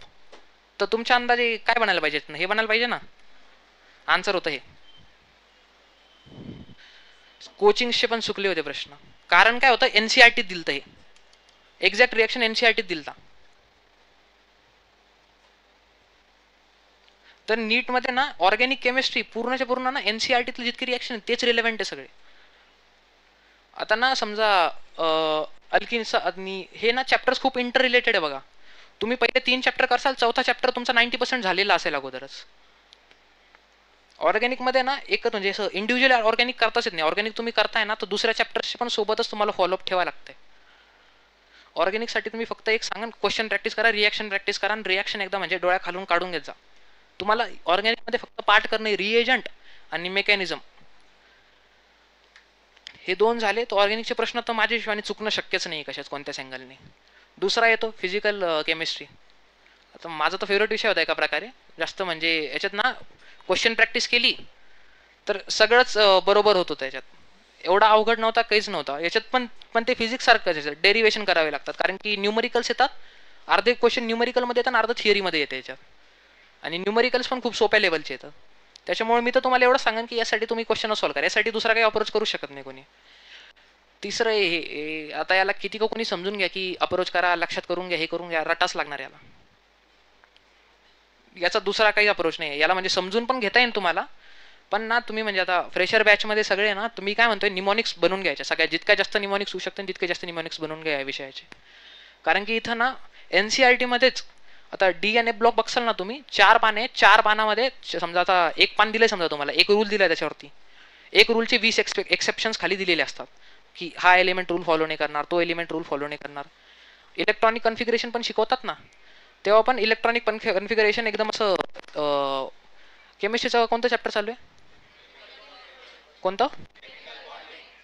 तर तुमच्या अंदाजे काय बनायला पाहिजे, हे बनायला पाहिजे ना आन्सर होतं हे. कोचिंगचे पण चुकले होते प्रश्न, कारण काय होतं NCERT दिलतं, हे एक्झॅक्ट रिएक्शन NCERT दिलता. तर नीट मध्ये ना ऑर्गॅनिक केमिस्ट्री पूर्णच्या पूर्ण ना NCERT जितकी रिएक्शन तेच रिलेव्हंट आहे सगळे. आता ना समजा अल्किन्स हे ना चॅप्टर्स खूप इंटर रिलेटेड आहे बघा. तुम्ही पहिले 3 चॅप्टर करसाल, चौथा चॅप्टर तुमचा 90% झालेला असेल अगोदरच. ऑर्गॅनिक मध्ये ना एकच म्हणजे असं इंडिव्हिज्युअल ऑर्गॅनिक करताच येत नाही. ऑर्गॅनिक तुम्ही करताय ना तर दुसऱ्या चॅप्टरशी पण सोबतच तुम्हाला फॉलोअप ठेवायला लागते. ऑर्गॅनिकसाठी तुम्ही फक्त एक सांगा, क्वेश्चन प्रॅक्टिस करा, रिॲक्शन प्रॅक्टिस करा आणि रिॲक्शन एकदा म्हणजे डोळ्या खालून काढून घेत जा. तुम्हाला ऑर्गॅनिकमध्ये फक्त पार्ट करणे रिएजंट आणि मेकॅनिझम, हे 2 झाले तर ऑर्गॅनिकचे प्रश्न तर माझ्या हिशोबाने चुकणं शक्यच नाही कशाच कोणत्याच अँगलने. दुसरा येतो फिजिकल केमिस्ट्री. आता माझा तर फेवरेट विषय होता एका प्रकारे, जास्त म्हणजे याच्यात ना क्वेश्चन प्रॅक्टिस केली तर सगळंच बरोबर होत होतं. याच्यात एवढा अवघड नव्हता, काहीच नव्हता याच्यात. पण ते फिजिक्स सारखंच याच्यात डेरिव्हेशन करावे लागतात, कारण की न्यूमरिकल्स येतात. अर्धे क्वेश्चन न्यूमरिकलमध्ये येतात, अर्ध थिअरीमध्ये येते याच्यात. आणि न्यूमरिकल्स पण खूप सोप्या लेवलचे येतात. त्याच्यामुळे मी तर तुम्हाला एवढं सांगेन की यासाठी तुम्ही क्वेश्चन सॉल्व्ह करा, यासाठी दुसरा काही अप्रोच करू शकत नाही कोणी. तिसरं हे आता याला किती का कोणी समजून घ्या की अप्रोच करा, लक्षात करून घ्या, हे करून घ्या, रटाच लागणार याला. याचा दुसरा काही अप्रोच नाही याला, म्हणजे समजून पण घेता येईल तुम्हाला. पण ना तुम्ही म्हणजे आता फ्रेशर बॅच मध्ये सगळे ना, तुम्ही काय म्हणतोय निमॉनिक्स बनवून घ्यायचे सगळ्यात, जितक्या जास्त निमॉनिक्स होऊ शकते तितके जास्त निमॉनिक्स बनवून घ्या या विषयाचे. कारण की इथं ना NCERT मध्येच आता DNA ब्लॉक बघसाल ना तुम्ही, 4 पाने, 4 पानामध्ये समजा आता एक पान दिलंय, समजा तुम्हाला एक रूल दिलाय, त्याच्यावरती एक रूलचे 20 एक्सेप्शन्स खाली दिलेले असतात की हा एलिमेंट रूल फॉलो नाही करणार, तो एलिमेंट रूल फॉलो नाही करणार. इलेक्ट्रॉनिक कन्फिगरेशन पण शिकवतात ना, तेव्हा पण इलेक्ट्रॉनिक कन्फिगरेशन एकदम असं. केमिस्ट्रीचं कोणतं चॅप्टर चालू आहे, कोणतं?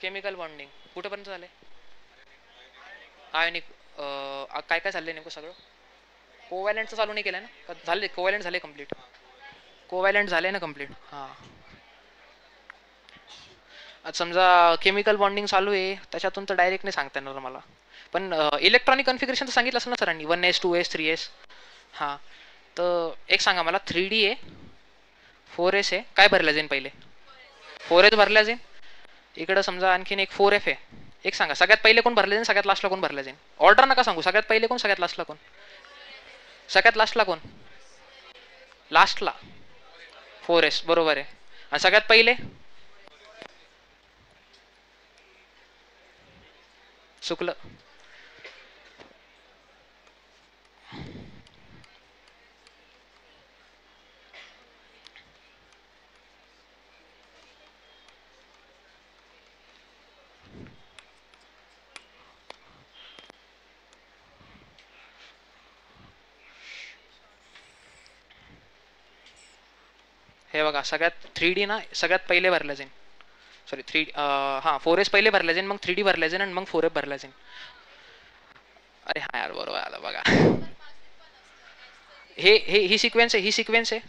केमिकल बॉन्डिंग कुठेपर्यंत झालंय? आयोनिक काय काय चाललंय नेमकं सगळं? कोवॅलंटचं चालू नाही केलं ना, झाले कोवॅलंट झाले कम्प्लीट, कोवॅलंट झाले ना कम्प्लीट. हां, आता समजा केमिकल बॉन्डिंग चालू आहे, त्याच्यातून तर डायरेक्ट नाही सांगता येणार मला. पण इलेक्ट्रॉनिक कन्फिगरेशन तर सांगितलं असेल ना सरांनी, 1s 2s 3s. हां, तर एक सांगा मला, 3D आहे, 4s आहे, काय भरल्या जाईल पहिले? 4s भरल्या जाईल. इकडं समजा आणखीन एक 4f आहे. एक सांगा सगळ्यात पहिले कोण भरले जाईल, सगळ्यात लास्टला कोण भरले जाईल? ऑर्डर नका सांगू, सगळ्यात पहिले कोण, सगळ्यात लास्टला कोण? सगळ्यात लास्टला कोण? लास्टला 4s बरोबर आहे. आणि सगळ्यात पहिले चुकलं. हे बघा सगळ्यात 3D ना सगळ्यात पहिले भरलं जाईल. सॉरी 4S पहिले भरलं जाईल, मग 3D भरलं जाईल आणि मग 4F भरलं जाईल. अरे हा यार बरोबर आलं बघा. ही सिक्वेन्स आहे, ही सिक्वेन्स आहे.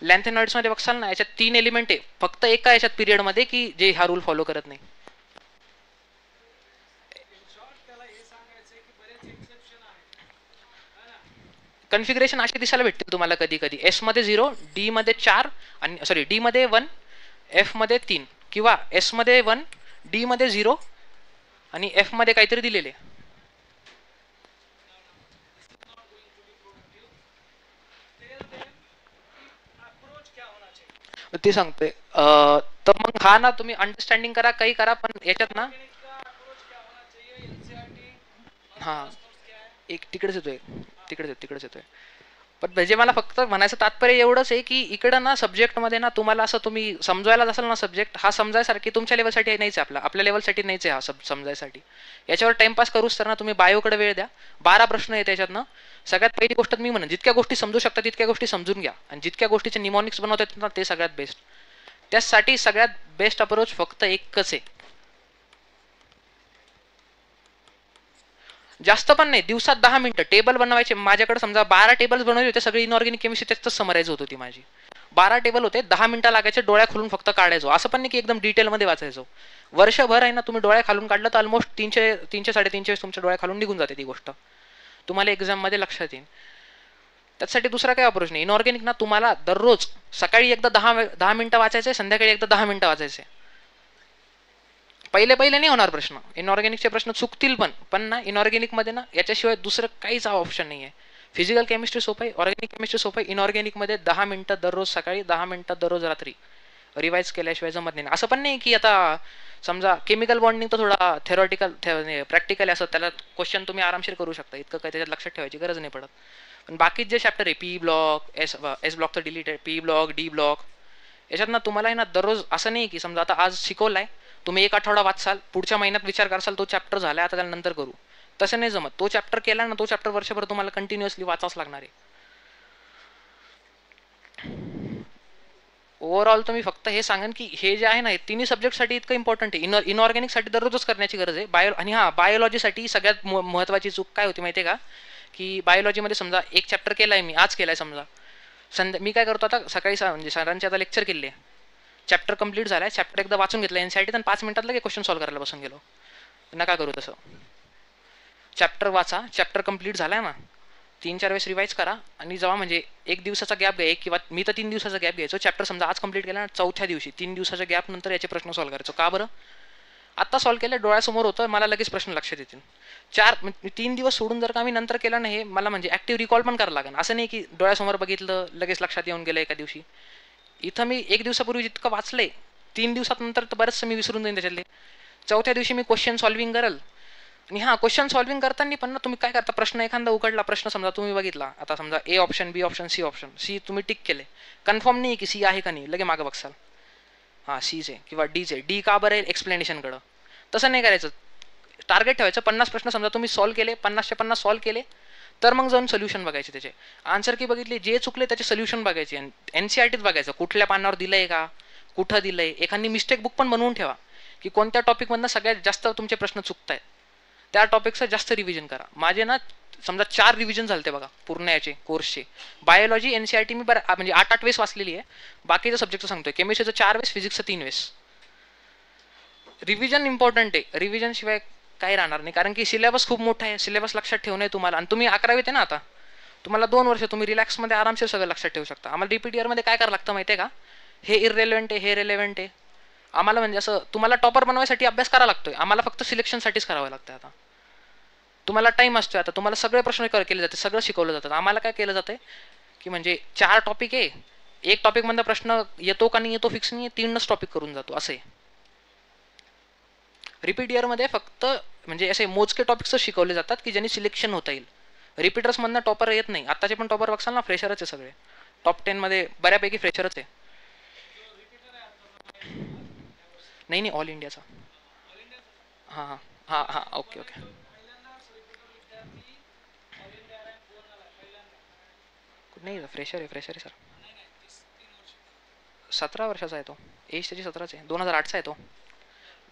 लेंथ नॉइड्स मध्ये बघसाल ना, याच्यात 3 एलिमेंट आहे फक्त एका याच्यात पिरियड मध्ये की जे हा रूल फॉलो करत नाही. कन्फिगरेशन असे दिसायला भेटतील तुम्हाला कधी कधी. एस मध्ये 0, डी मध्ये 4 आणि सॉरी डी मध्ये 1, एफ मध्ये 3 किंवा एस मध्ये 1, डी मध्ये 0 आणि एफ मध्ये काहीतरी दिलेले. ते सांगतोय. तर मग हा ना तुम्ही अंडरस्टँडिंग करा, काही करा, पण याच्यात ना हा एक तिकडेच येतोय, तिकडेच येतोय. पण म्हणजे मला फक्त म्हणायचं तात्पर्य एवढंच आहे की इकडं ना सब्जेक्टमध्ये ना तुम्हाला असं तुम्ही समजायला असेल ना सब्जेक्ट हा समजायसारखी तुमच्या लेवलसाठी नाहीच आहे, आपल्या लेवलसाठी नाहीच आहे हा समजायसाठी. याच्यावर टाइमपास करूच तर ना तुम्ही बायोकडे वेळ द्या. 12 प्रश्न आहे त्याच्यातनं. सगळ्यात पहिली गोष्ट मी म्हणेन जितक्या गोष्टी समजू शकता तितक्या गोष्टी समजून घ्या आणि जितक्या गोष्टीचे निमॉनिक्स बनवता येतात ना ते सगळ्यात बेस्ट. त्यासाठी सगळ्यात बेस्ट अप्रोच फक्त एकच आहे. जास्त पण नाही, दिवसात 10 मिनिटं टेबल बनवायचे. माझ्याकडे समजा 12 टेबल्स बनवले होते, सगळे इनऑर्गॅनिक केमिस्ट्री त्याच समराईज होत होती माझी. 12 टेबल होते, 10 मिनिटं लागायचे डोळ्या खोलून फक्त काढायचो. असं पण नाही की एकदम डिटेलमध्ये वाचायचो. वर्षभर आहे ना तुम्ही डोळ्या खालून काढलं तर ऑलमोस्ट 300-350 तुमच्या डोळ्या खालून निघून जाते ती गोष्ट. तुम्हाला एक्झाम मध्ये लक्षात येईल. त्यासाठी दुसरा काही अप्रोच नाही. इनऑर्गॅनिक ना तुम्हाला दररोज सकाळी एकदा 10 मिनिटं वाचायचे, संध्याकाळी एकदा 10 मिनिटं वाचायचे. पहिले नाही होणार प्रश्न, इनऑर्गॅनिकचे प्रश्न चुकतील पण ना इनऑर्गॅनिक मध्ये ना याच्याशिवाय दुसरं काहीच ऑप्शन नाही आहे. फिजिकल केमिस्ट्री सोपं आहे, ऑर्गॅनिक केमिस्ट्री सोपं आहे. इनऑर्गॅनिक मध्ये 10 मिनिटं दररोज सकाळी, 10 मिनिटं दररोज रात्री रिवाइज केल्याशिवाय जमत नाही. असं पण नाही की आता समजा केमिकल बॉन्डिंग तर थोडा थेरॉटिकल प्रॅक्टिकल असं त्याला क्वेश्चन तुम्ही आरामशीर करू शकता, इतकं काही त्याच्यात लक्षात ठेवायची गरज नाही पडत. पण बाकीचे जे चॅप्टर आहे पी ब्लॉक, एस ब्लॉक तर डिलीट आहे, पी ब्लॉक, डी ब्लॉक, याच्यात ना तुम्हाला आहे ना दररोज असं नाही की समजा आता आज शिकवलाय तुम्ही एक आठवडा वाचाल, पुढच्या महिन्यात विचार कराल तो चॅप्टर झालाय आता त्याला नंतर करू, तसं नाही जमत. तो चॅप्टर केला ना, तो चॅप्टर वर्षभर तुम्हाला कंटिन्युअसली वाचावंच लागणार आहे. ओव्हरऑल तुम्ही फक्त हे सांगेन की हे जे आहे ना तिन्ही सब्जेक्टसाठी इतकं इम्पॉर्टंट आहे. इनऑर्गॅनिकसाठी दररोजच करण्याची गरज आहे. आणि बायोलॉजीसाठी सगळ्यात महत्वाची चूक काय होती माहिती आहे का, की बायोलॉजीमध्ये समजा एक चॅप्टर केलाय मी आज केलाय समजा, मी काय करतो आता सकाळी म्हणजे सरांचे आता लेक्चर केले, चॅप्टर कंप्लीट झालाय, चॅप्टर एकदा वाचून घेतलं एनसीईआरटी आणि 5 मिनिटात लगे क्वेश्चन सॉल्व्ह करायला बसून गेलो. नका करू तसं. चॅप्टर वाचा, चॅप्टर कंप्लीट झालाय ना 3-4 वेळेस रिवाइज करा आणि जेव्हा म्हणजे एक दिवसाचा गॅप घ्या, किंवा मी तर 3 दिवसाचा गॅप घ्यायचो. चॅप्टर समजा आज कंप्लीट केला, चौथ्या दिवशी 3 दिवसाच्या गॅप नंतर याचे प्रश्न सॉल्व्ह करायचो. का बरं, आता सॉल्व्ह केलं डोळ्यासमोर होतं, मला लगेच प्रश्न लक्षात येतील. 3 दिवस सोडून जर का मी नंतर केलं ना हे मला म्हणजे ऍक्टिव्ह रिकॉल पण करावं लागेल. असं नाही की डोळ्यासमोर बघितलं लगेच लक्षात येऊन गेलं एका दिवशी. इथं मी 1 दिवसापूर्वी जितकं वाचलंय 3 दिवसात नंतर तर बरंचसं मी विसरून जाईन त्याच्यातले. चौथ्या दिवशी मी क्वेश्चन सॉल्व्हिंग करेल. आणि क्वेश्चन सॉल्व्हिंग करताना पण ना तुम्ही काय करता, प्रश्न एखादा उघडला, प्रश्न समजा तुम्ही बघितला, आता समजा A option, B option, C option, C तुम्ही टिक केले, कन्फर्म नाही की सी आहे का नाही, लगे मागं बघसाल सीच आहे किंवा डीच आहे. डी का बरं आहे एक्सप्लेनेशन कडं. तसं नाही करायचं. टार्गेट ठेवायचं 50 प्रश्न समजा तुम्ही सॉल्व्ह केले, 50चे 50 सॉल्व्ह केले, तर मग जाऊन सोल्युशन बघायचे त्याचे. आन्सर की बघितले, जे चुकले त्याचे सोल्युशन बघायचे आणि एनसीईआरटीत बघायचं कुठल्या पानावर दिलंय का, कुठं दिलंय. एखादी मिस्टेक बुक पण बनवून ठेवा की कोणत्या टॉपिकमधनं सगळ्यात जास्त तुमचे प्रश्न चुकतायत, त्या टॉपिकचं जास्त रिव्हिजन करा. माझे ना समजा 4 रिव्हिजन झालते बघा पूर्ण याचे कोर्सचे. बायोलॉजी एनसीईआरटी मी बरं म्हणजे 8-8 वेळेस वाचलेली आहे. बाकीच्या सब्जेक्टचं सांगतोय, केमिस्ट्रीचं 4 वेळेस, फिजिक्सचं 3 वेळेस. रिव्हिजन इम्पॉर्टंट आहे, रिव्हिजन शिवाय काही राहणार नाही. कारण की सिलेबस खूप मोठा आहे, सिलेबस लक्षात ठेवणं आहे तुम्हाला. आणि तुम्ही 11वीत आहे ना आता, तुम्हाला 2 वर्ष तुम्ही रिलॅक्समध्ये आरामशीर सगळं लक्षात ठेवू शकता. आम्हाला डीपीटीआर मध्ये काय करावं लागतं माहिती आहे का, हे इररेलेव्हंट आहे, हे रेलेव्हंट आहे. आम्हाला म्हणजे असं तुम्हाला टॉपर बनवायसाठी अभ्यास करावा लागतोय, आम्हाला फक्त सिलेक्शनसाठीच करावं लागतं. आता तुम्हाला टाइम असतोय, आता तुम्हाला सगळे प्रश्न केले जाते, सगळं शिकवलं जातं. आम्हाला काय केलं जातंय की म्हणजे 4 टॉपिक आहे, एक टॉपिक मधला प्रश्न येतो का नाही येतो फिक्स नाही, 3च टॉपिक करून जातो असं आहे. रिपीट इयर मध्ये फक्त म्हणजे असे मोजके टॉपिक्स शिकवले जातात की ज्यांनी सिलेक्शन होता येईल. रिपीटर्स मधनं टॉपर येत नाही. आताचे पण टॉपर बघसाल ना फ्रेशरच आहे सगळे, टॉप 10 मध्ये बऱ्यापैकी फ्रेशरच आहे. नाही ऑल इंडियाचा. हां हां हां हां ओके ओके. नाही फ्रेशर आहे सर. 17 वर्षाचा आहे तो. एज त्याची 17च आहे. 2008चा आहे तो.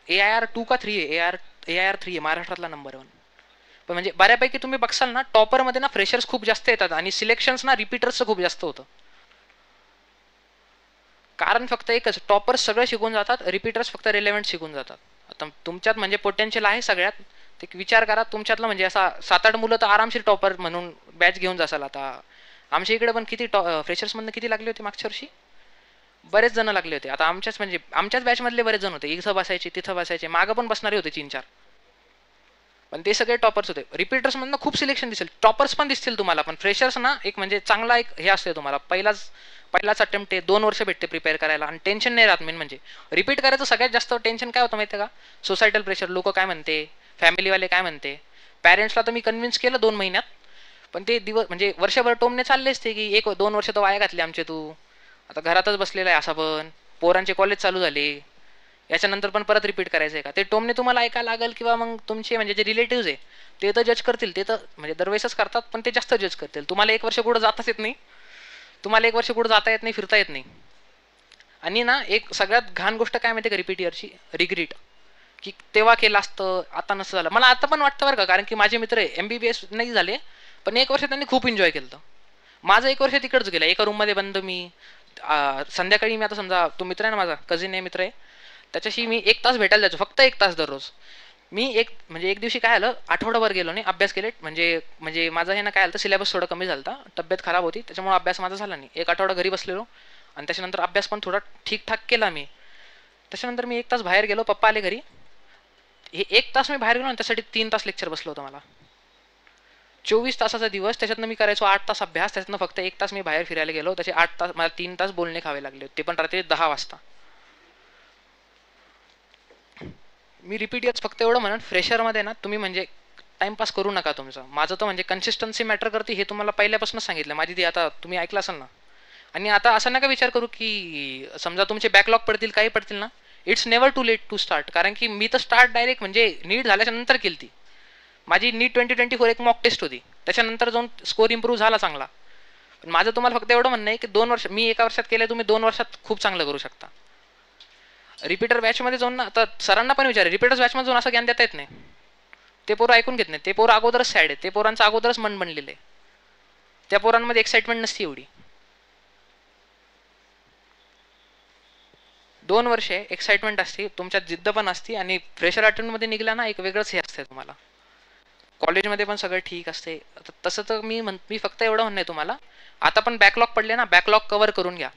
AIR 2 का 3 आहे. AIR 3 आहे, महाराष्ट्रातला नंबर 1. पण म्हणजे बऱ्यापैकी तुम्ही बघसाल ना, टॉपरमध्ये ना फ्रेशर्स खूप जास्त येतात आणि सिलेक्शन्स ना रिपीटर्सचं खूप जास्त होतं. कारण फक्त एकच, टॉपर्स सगळं शिकून जातात, रिपीटर्स फक्त रिलेव्हंट शिकून जातात. आता तुमच्यात म्हणजे पोटेन्शियल आहे सगळ्यात, ते विचार करा तुमच्यातलं म्हणजे असा 7-8 मुलं तर आरामशीर टॉपर म्हणून बॅच घेऊन जासाल. आता आमच्या इकडे पण किती फ्रेशर्समधनं किती लागले होते मागच्या वर्षी, बरेच जण लागले होते. आता आमच्याच म्हणजे आमच्याच बॅचमधले बरेच जण होते, इथं बसायचे तिथं बसायचे, मागं पण बसणारे होते 3-4, पण ते सगळे टॉपर्स होते. रिपीटर्स मधनं खूप सिलेक्शन दिसेल, टॉपर्स पण दिसतील तुम्हाला, पण फ्रेशर्स ना एक म्हणजे चांगला एक हे असते तुम्हाला, पहिलाच अटेम्प्ट आहे, 2 वर्ष भेटते प्रिपेअर करायला आणि टेन्शन नाही राहत. मेन म्हणजे रिपीट करायचं सगळ्यात जास्त टेन्शन काय होतं माहिती आहे का, सोसायटल प्रेशर, लोक काय म्हणते, फॅमिलीवाले काय म्हणते. पॅरेंट्सला तर मी कन्व्हिन्स केलं 2 महिन्यात, पण ते दिवस म्हणजे वर्षभर टोमने चाललेच ते की 1-2 वर्ष तर वाया घातले आमचे तू, आता घरातच बसलेला आहे असा, पण पोरांचे कॉलेज चालू झाले, याच्यानंतर पण परत रिपीट करायचं आहे का, ते टोमने तुम्हाला ऐकायला लागेल. किंवा मग तुमचे म्हणजे जे रिलेटिव्ह आहे ते तर जज करतील, ते तर म्हणजे दरवेळेसच करतात, पण ते जास्त जज करतील. तुम्हाला 1 वर्ष कुठं जाताच येत नाही, तुम्हाला 1 वर्ष कुठं जाता येत नाही, फिरता येत नाही. आणि ना एक सगळ्यात घाण गोष्ट काय माहिती का रिपीट इयरची, रिग्रेट, की तेव्हा केलं असतं आता नसतं झालं. मला आता पण वाटतं बरं का, कारण की माझे मित्र MBBS नाही झाले, पण 1 वर्ष त्यांनी खूप एन्जॉय केलं. माझं 1 वर्ष तिकडच गेलं, एका रूममध्ये बंद मी. संध्याकाळी मी आता समजा तो मित्र आहे ना माझा, कझिन आहे, मित्र आहे, त्याच्याशी मी 1 तास भेटायला जायचो, फक्त 1 तास दररोज. मी एक दिवशी काय आलं, आठवडाभर गेलो नाही, अभ्यास केले, म्हणजे माझं हे ना काय आलं, सिलेबस थोडं कमी झालं, तब्येत खराब होती, त्याच्यामुळे अभ्यास माझा झाला नाही. 1 आठवडा घरी बसलेलो आणि त्याच्यानंतर अभ्यास पण थोडा ठीकठाक केला मी. त्याच्यानंतर मी 1 तास बाहेर गेलो, पप्पा आले घरी. हे 1 तास मी बाहेर गेलो आणि त्यासाठी 3 तास लेक्चर बसलो होतं मला. 24 तासाचा दिवस, त्याच्यातनं मी करायचो 8 तास अभ्यास, त्याच्यातनं फक्त 1 तास मी बाहेर फिरायला गेलो, त्याचे 8 तास मला 3 तास बोलणे खावे लागले, ते पण रात्री 10 वाजता. मी रिपीट येत फक्त एवढं म्हणून, फ्रेशरमध्ये ना तुम्ही म्हणजे टाइमपास करू नका तुमचा. माझं तर म्हणजे कन्सिस्टन्सी मॅटर करते, हे तुम्हाला पहिल्यापासूनच सांगितलं, माझी ती आता तुम्ही ऐकलं असेल ना. आणि आता असं नका विचार करू की समजा तुमचे बॅकलॉग पडतील, काही पडतील ना, it's never too late to start. कारण की मी तर स्टार्ट डायरेक्ट म्हणजे नीट झाल्याच्या नंतर केली ती. माझी नीट 2024 एक मॉक टेस्ट होती, त्याच्यानंतर जाऊन स्कोर इम्प्रूव्ह झाला चांगला. पण माझं तुम्हाला फक्त एवढं म्हणणं आहे की 2 वर्ष मी 1 वर्षात केलं, तुम्ही 2 वर्षात खूप चांगलं करू शकता. रिपीटर बॅचमध्ये जाऊन ना, आता सरांना पण विचार, रिपीटर्स बॅचमध्ये जाऊन असं ज्ञान देता येत नाही, ते पोरं ऐकून घेत नाही, ते पोरं अगोदरच सॅड आहे, ते पोरांचं अगोदरच मन बनलेलं आहे, त्या पोरांमध्ये एक्साइटमेंट नसते एवढी. 2 वर्षे एक्साइटमेंट असते, तुमच्यात जिद्द पण असते, आणि फ्रेशर अटेम्प्टमध्ये निघला ना एक वेगळंच हे असते तुम्हाला. कॉलेजमध्ये पण सगळं ठीक असते. तसं तर मी फक्त एवढं म्हणणं आहे तुम्हाला, आता पण बॅकलॉग पडले ना, बॅकलॉग कव्हर करून घ्या.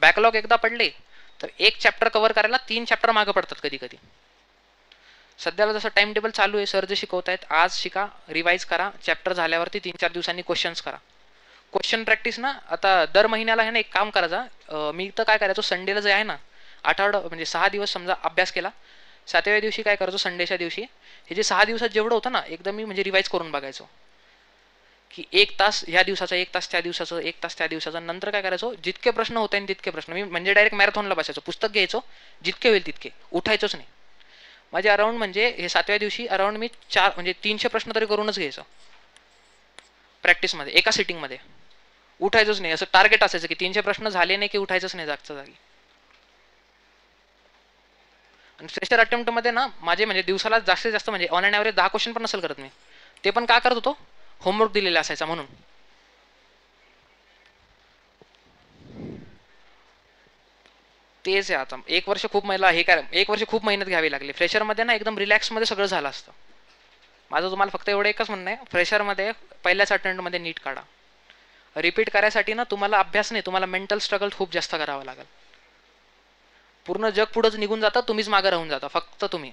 बॅकलॉग एकदा पडले तर 1 चॅप्टर कव्हर करायला 3 चॅप्टर मागं पडतात कधी कधी. सध्याला जसं टाइम टेबल चालू आहे, सर जे शिकवतायत, आज शिका, रिवाइज करा, चॅप्टर झाल्यावरती 3-4 दिवसांनी क्वेश्चन्स करा. क्वेश्चन प्रॅक्टिस ना आता दर महिन्याला आहे ना एक काम करायचा. मी तर काय करायचो, संडेला जे आहे ना, आठवडा म्हणजे 6 दिवस समजा अभ्यास केला, 7व्या दिवशी काय करायचो, संडेच्या दिवशी हे जे 6 दिवसात जेवढं होतं ना, एकदम मी म्हणजे रिवाइज करून बघायचो की 1 तास ह्या दिवसाचं, 1 तास त्या दिवसाचं, 1 तास त्या दिवसाचं. नंतर काय करायचो, जितके प्रश्न होते तितके प्रश्न मी म्हणजे डायरेक्ट मॅरेथॉनला बसायचो, पुस्तक घ्यायचो, जितके होईल तितके, उठायचोच नाही. माझे अराउंड म्हणजे हे 7व्या दिवशी अराउंड मी 4 म्हणजे 300 प्रश्न तरी करूनच घ्यायचो प्रॅक्टिसमध्ये, एका सिटिंगमध्ये. उठायचंच नाही, असं टार्गेट असायचं की 300 प्रश्न झाले नाही की उठायचंच नाही जागच्या जागी. आणि फ्रेशर अटेम्प्टमध्ये ना माझे म्हणजे दिवसाला जास्तीत जास्त म्हणजे ऑन अँड ॲव्हरेज 10 क्वेश्चन पण नसेल करत मी, ते पण काय करत होतो, होमवर्क दिलेला असायचा म्हणून. तेच आहे. आता 1 वर्ष खूप मला हे काय 1 वर्ष खूप मेहनत घ्यावी लागली. फ्रेशरमध्ये ना एकदम रिलॅक्समध्ये सगळं झालं असतं. माझं तुम्हाला फक्त एवढं एकच म्हणणं आहे, फ्रेशरमध्ये पहिल्याच अटेम्प्टमध्ये नीट काढा. रिपीट करायसाठी ना तुम्हाला अभ्यास नाही, तुम्हाला मेंटल स्ट्रगल खूप जास्त करावं लागेल. पूर्ण जग पुढंच निघून जातं, तुम्हीच मागं राहून जाता, फक्त तुम्ही.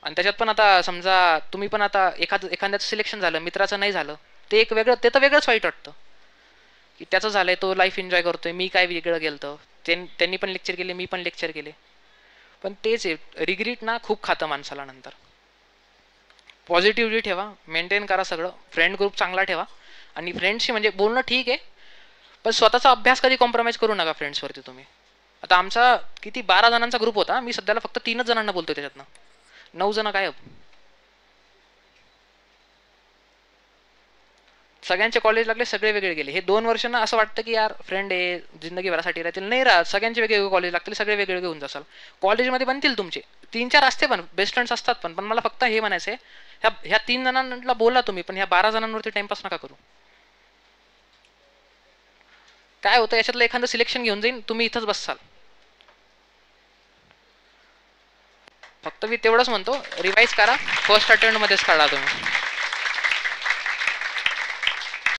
आणि त्याच्यात पण आता समजा तुम्ही पण आता एखाद्याचं सिलेक्शन झालं, मित्राचं नाही झालं, ते एक वेगळं, ते तर वेगळंच वाईट वाटतं की त्याचं झालंय, तो लाईफ एन्जॉय करतोय, मी काय वेगळं गेलतं. त्यांनी पण लेक्चर केले, मी पण लेक्चर केले, पण तेच आहे, रिग्रेट ना खूप खातं माणसाला नंतर. पॉझिटिव्हिटी ठेवा, मेंटेन करा सगळं, फ्रेंड ग्रुप चांगला ठेवा, आणि फ्रेंड्सशी म्हणजे बोलणं ठीक आहे, पण स्वतःचा अभ्यास कधी कॉम्प्रोमाइज करू नका फ्रेंड्सवरती तुम्ही. आता आमचा किती 12 जणांचा ग्रुप होता, मी सध्याला फक्त 3च जणांना बोलतोय, त्याच्यातनं 9 जण गायब. सगळ्यांचे कॉलेज लागले, सगळे वेगळे गेले. हे 2 वर्ष ना असं वाटतं की यार फ्रेंड आहे, जिंदगीभरासाठी राहतील. नाही राहत, सगळ्यांचे वेगवेगळे कॉलेज लागतील, सगळे वेगवेगळे होऊन जासाल. कॉलेजमध्ये बनतील तुमचे 3-4 असते, पण बेस्ट फ्रेंड्स असतात. पण मला फक्त हे म्हणायचं आहे, ह्या 3 जणांना बोला तुम्ही, पण ह्या 12 जणांवरती टाइमपास नका करू. काय होतं, याच्यातलं एखादं सिलेक्शन घेऊन जाईन, तुम्ही इथंच बसाल. फक्त मी तेवढंच म्हणतो, रिवाइज करा, फर्स्ट अटेम्प्ट मध्येच काढा तुम्ही.